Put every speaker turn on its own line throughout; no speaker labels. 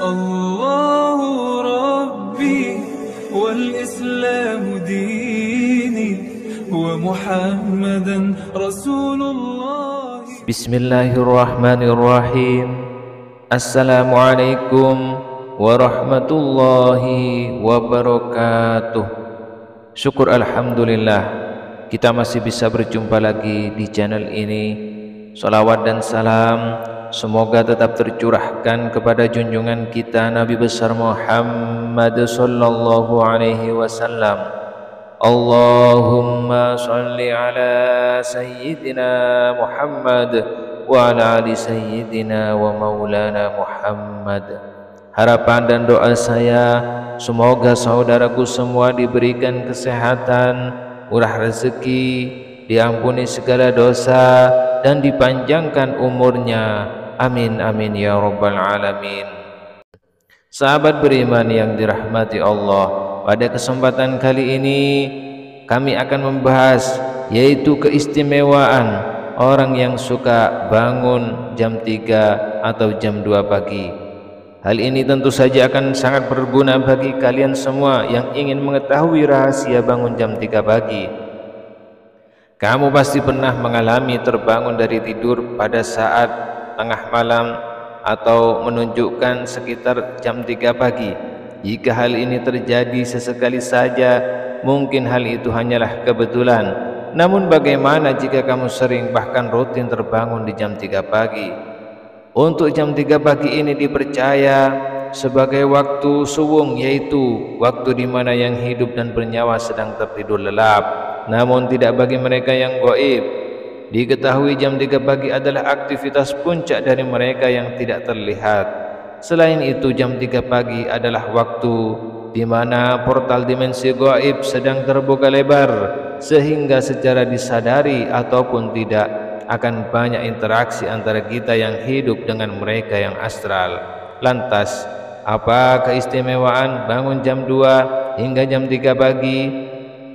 الله ربي والإسلام ديني ومحمدا رسول الله.
بسم الله الرحمن الرحيم. Assalamualaikum warahmatullahi wabarakatuh. Syukur alhamdulillah kita masih bisa berjumpa lagi di channel ini. Salawat dan salam semoga tetap tercurahkan kepada junjungan kita Nabi besar Muhammad sallallahu alaihi wasallam. Allahumma salli ala sayyidina Muhammad wa ala ali sayyidina wa maulana Muhammad. Harapan dan doa saya semoga saudaraku semua diberikan kesehatan, murah rezeki, diampuni segala dosa dan dipanjangkan umurnya. Amin amin ya rabbal alamin. Sahabat beriman yang dirahmati Allah, pada kesempatan kali ini kami akan membahas yaitu keistimewaan orang yang suka bangun jam 3 atau jam 2 pagi. Hal ini tentu saja akan sangat berguna bagi kalian semua yang ingin mengetahui rahasia bangun jam 3 pagi. Kamu pasti pernah mengalami terbangun dari tidur pada saat tengah malam atau menunjukkan sekitar jam 3 pagi. Jika hal ini terjadi sesekali saja, mungkin hal itu hanyalah kebetulan. Namun bagaimana jika kamu sering bahkan rutin terbangun di jam 3 pagi? Untuk jam 3 pagi ini dipercaya sebagai waktu suwung, yaitu waktu di mana yang hidup dan bernyawa sedang tertidur lelap. Namun tidak bagi mereka yang gaib. Diketahui jam 3 pagi adalah aktivitas puncak dari mereka yang tidak terlihat. Selain itu, jam 3 pagi adalah waktu di mana portal dimensi gaib sedang terbuka lebar, sehingga secara disadari ataupun tidak akan banyak interaksi antara kita yang hidup dengan mereka yang astral. Lantas, apa keistimewaan bangun jam 2 hingga jam 3 pagi?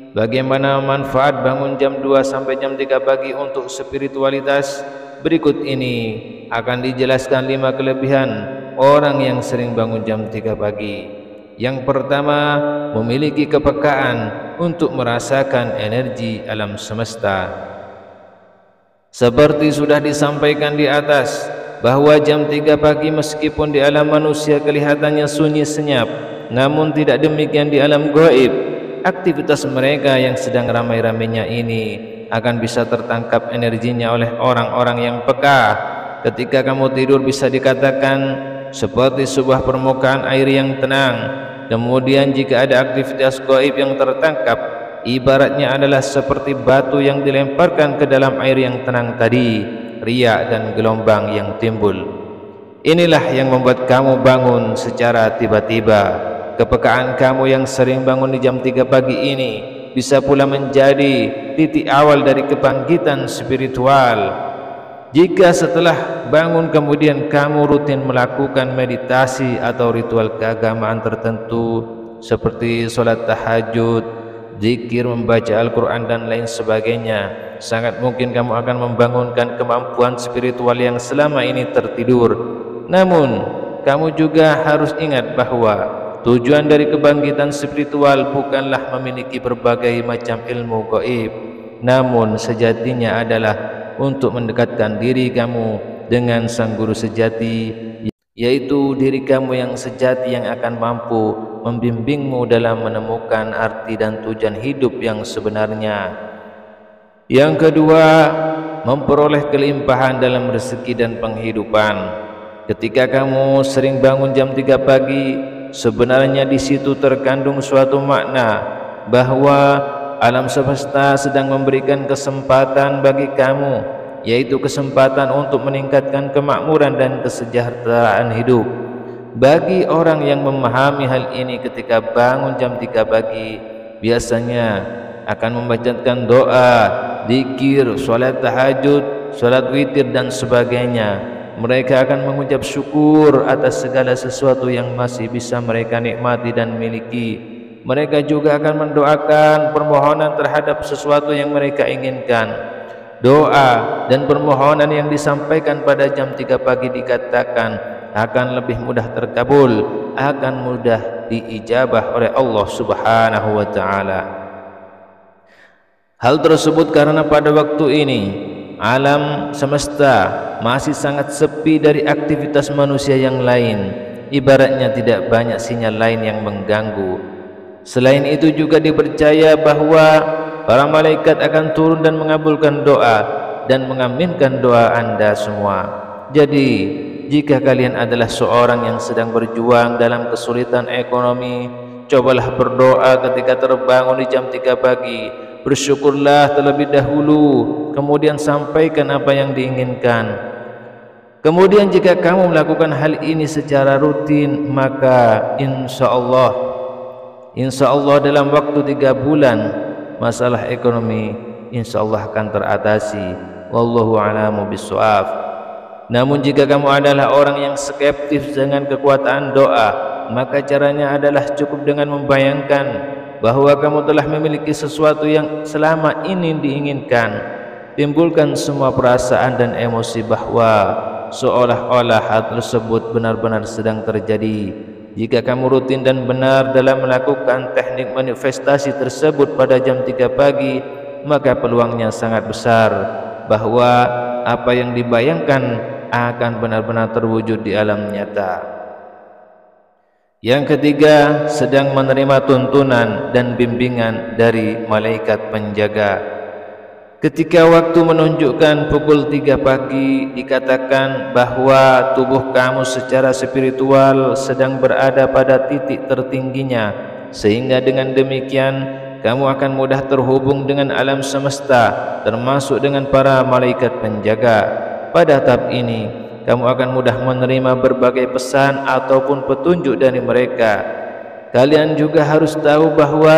Bagaimana manfaat bangun jam 2 sampai jam 3 pagi untuk spiritualitas? Berikut ini akan dijelaskan 5 kelebihan orang yang sering bangun jam 3 pagi. Yang pertama, memiliki kepekaan untuk merasakan energi alam semesta. Seperti sudah disampaikan di atas, bahwa jam 3 pagi meskipun di alam manusia kelihatannya sunyi senyap, namun tidak demikian di alam gaib. Aktivitas mereka yang sedang ramai-ramainya ini akan bisa tertangkap energinya oleh orang-orang yang peka. Ketika kamu tidur bisa dikatakan seperti sebuah permukaan air yang tenang. Kemudian jika ada aktivitas gaib yang tertangkap, ibaratnya adalah seperti batu yang dilemparkan ke dalam air yang tenang tadi, riak dan gelombang yang timbul. Inilah yang membuat kamu bangun secara tiba-tiba. Kepekaan kamu yang sering bangun di jam 3 pagi ini bisa pula menjadi titik awal dari kebangkitan spiritual. Jika setelah bangun kemudian kamu rutin melakukan meditasi atau ritual keagamaan tertentu seperti sholat tahajud, zikir, membaca Al-Quran dan lain sebagainya, sangat mungkin kamu akan membangunkan kemampuan spiritual yang selama ini tertidur. Namun kamu juga harus ingat bahwa tujuan dari kebangkitan spiritual bukanlah memiliki berbagai macam ilmu gaib, namun sejatinya adalah untuk mendekatkan diri kamu dengan sang guru sejati, yaitu diri kamu yang sejati yang akan mampu membimbingmu dalam menemukan arti dan tujuan hidup yang sebenarnya. Yang kedua, memperoleh kelimpahan dalam rezeki dan penghidupan. Ketika kamu sering bangun jam 3 pagi, sebenarnya di situ terkandung suatu makna bahwa alam semesta sedang memberikan kesempatan bagi kamu, yaitu kesempatan untuk meningkatkan kemakmuran dan kesejahteraan hidup. Bagi orang yang memahami hal ini, ketika bangun jam 3 pagi biasanya akan membacakan doa, zikir, sholat tahajud, sholat witir dan sebagainya. Mereka akan mengucap syukur atas segala sesuatu yang masih bisa mereka nikmati dan miliki. Mereka juga akan mendoakan permohonan terhadap sesuatu yang mereka inginkan. Doa dan permohonan yang disampaikan pada jam 3 pagi dikatakan akan lebih mudah terkabul, akan mudah diijabah oleh Allah Subhanahu wa taala. Hal tersebut karena pada waktu ini alam semesta masih sangat sepi dari aktivitas manusia yang lain, ibaratnya tidak banyak sinyal lain yang mengganggu. Selain itu juga dipercaya bahwa para malaikat akan turun dan mengabulkan doa dan mengaminkan doa Anda semua. Jadi, jika kalian adalah seorang yang sedang berjuang dalam kesulitan ekonomi, cobalah berdoa ketika terbangun di jam 3 pagi. Bersyukurlah terlebih dahulu, kemudian sampaikan apa yang diinginkan. Kemudian jika kamu melakukan hal ini secara rutin, maka insya Allah dalam waktu 3 bulan masalah ekonomi insya Allah akan teratasi. Wallahu a'lamu bishawab. Namun jika kamu adalah orang yang skeptis dengan kekuatan doa, maka caranya adalah cukup dengan membayangkan bahwa kamu telah memiliki sesuatu yang selama ini diinginkan. Timbulkan semua perasaan dan emosi bahwa seolah-olah hal tersebut benar-benar sedang terjadi. Jika kamu rutin dan benar dalam melakukan teknik manifestasi tersebut pada jam 3 pagi, maka peluangnya sangat besar bahwa apa yang dibayangkan akan benar-benar terwujud di alam nyata. Yang ketiga, sedang menerima tuntunan dan bimbingan dari malaikat penjaga. Ketika waktu menunjukkan pukul 3 pagi, dikatakan bahwa tubuh kamu secara spiritual sedang berada pada titik tertingginya, sehingga dengan demikian kamu akan mudah terhubung dengan alam semesta, termasuk dengan para malaikat penjaga. Pada tahap ini, kamu akan mudah menerima berbagai pesan ataupun petunjuk dari mereka. Kalian juga harus tahu bahwa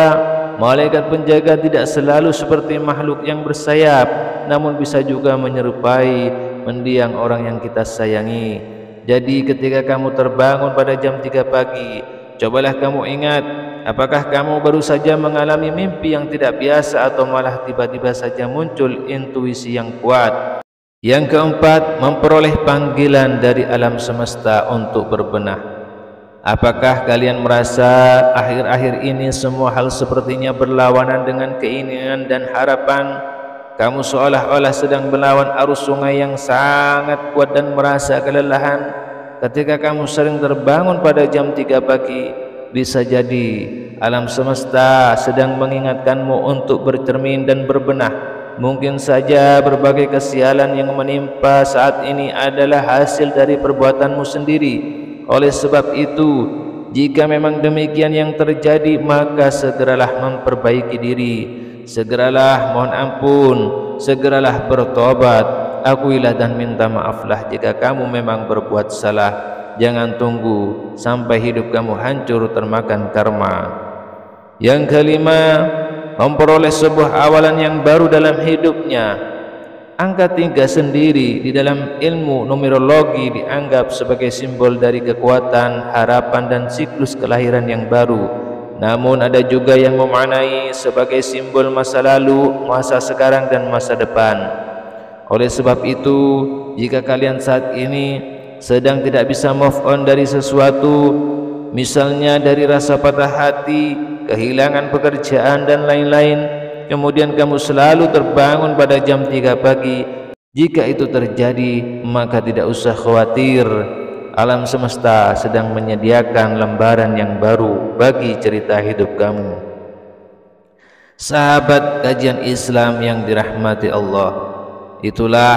malaikat penjaga tidak selalu seperti makhluk yang bersayap, namun bisa juga menyerupai mendiang orang yang kita sayangi. Jadi ketika kamu terbangun pada jam 3 pagi, cobalah kamu ingat, apakah kamu baru saja mengalami mimpi yang tidak biasa atau malah tiba-tiba saja muncul intuisi yang kuat. Yang keempat, memperoleh panggilan dari alam semesta untuk berbenah. Apakah kalian merasa akhir-akhir ini semua hal sepertinya berlawanan dengan keinginan dan harapan? Kamu seolah-olah sedang melawan arus sungai yang sangat kuat dan merasa kelelahan. Ketika kamu sering terbangun pada jam 3 pagi, bisa jadi alam semesta sedang mengingatkanmu untuk bercermin dan berbenah. Mungkin saja berbagai kesialan yang menimpa saat ini adalah hasil dari perbuatanmu sendiri. Oleh sebab itu, jika memang demikian yang terjadi, maka segeralah memperbaiki diri, segeralah mohon ampun, segeralah bertobat, akuilah dan minta maaflah jika kamu memang berbuat salah. Jangan tunggu sampai hidup kamu hancur termakan karma. Yang kelima, memperoleh sebuah awalan yang baru dalam hidupnya. Angka 3 sendiri di dalam ilmu numerologi dianggap sebagai simbol dari kekuatan, harapan dan siklus kelahiran yang baru. Namun ada juga yang memaknai sebagai simbol masa lalu, masa sekarang dan masa depan. Oleh sebab itu, jika kalian saat ini sedang tidak bisa move on dari sesuatu, misalnya dari rasa patah hati, kehilangan pekerjaan dan lain-lain, kemudian kamu selalu terbangun pada jam 3 pagi, jika itu terjadi maka tidak usah khawatir. Alam semesta sedang menyediakan lembaran yang baru bagi cerita hidup kamu. Sahabat kajian Islam yang dirahmati Allah, itulah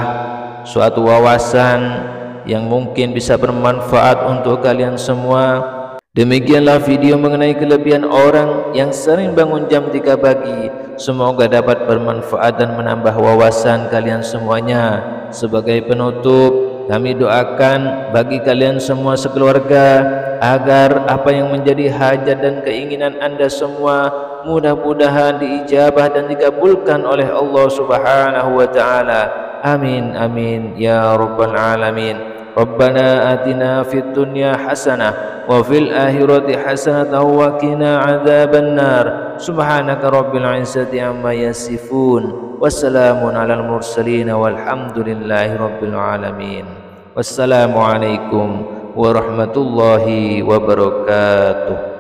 suatu wawasan yang mungkin bisa bermanfaat untuk kalian semua. Demikianlah video mengenai kelebihan orang yang sering bangun jam 3 pagi. Semoga dapat bermanfaat dan menambah wawasan kalian semuanya. Sebagai penutup, kami doakan bagi kalian semua sekeluarga agar apa yang menjadi hajat dan keinginan anda semua mudah-mudahan diijabah dan dikabulkan oleh Allah Subhanahu wa taala. Amin amin ya rabbal alamin. Rabbana atina fid dunya hasanah wa fil akhirati hasanah wa qina adzaban nar. Subhanaka rabbil izzati amma yasifun. Wassalamun alal mursalin walhamdulillahi rabbil alamin. Wassalamu alaikum warahmatullahi wabarakatuh.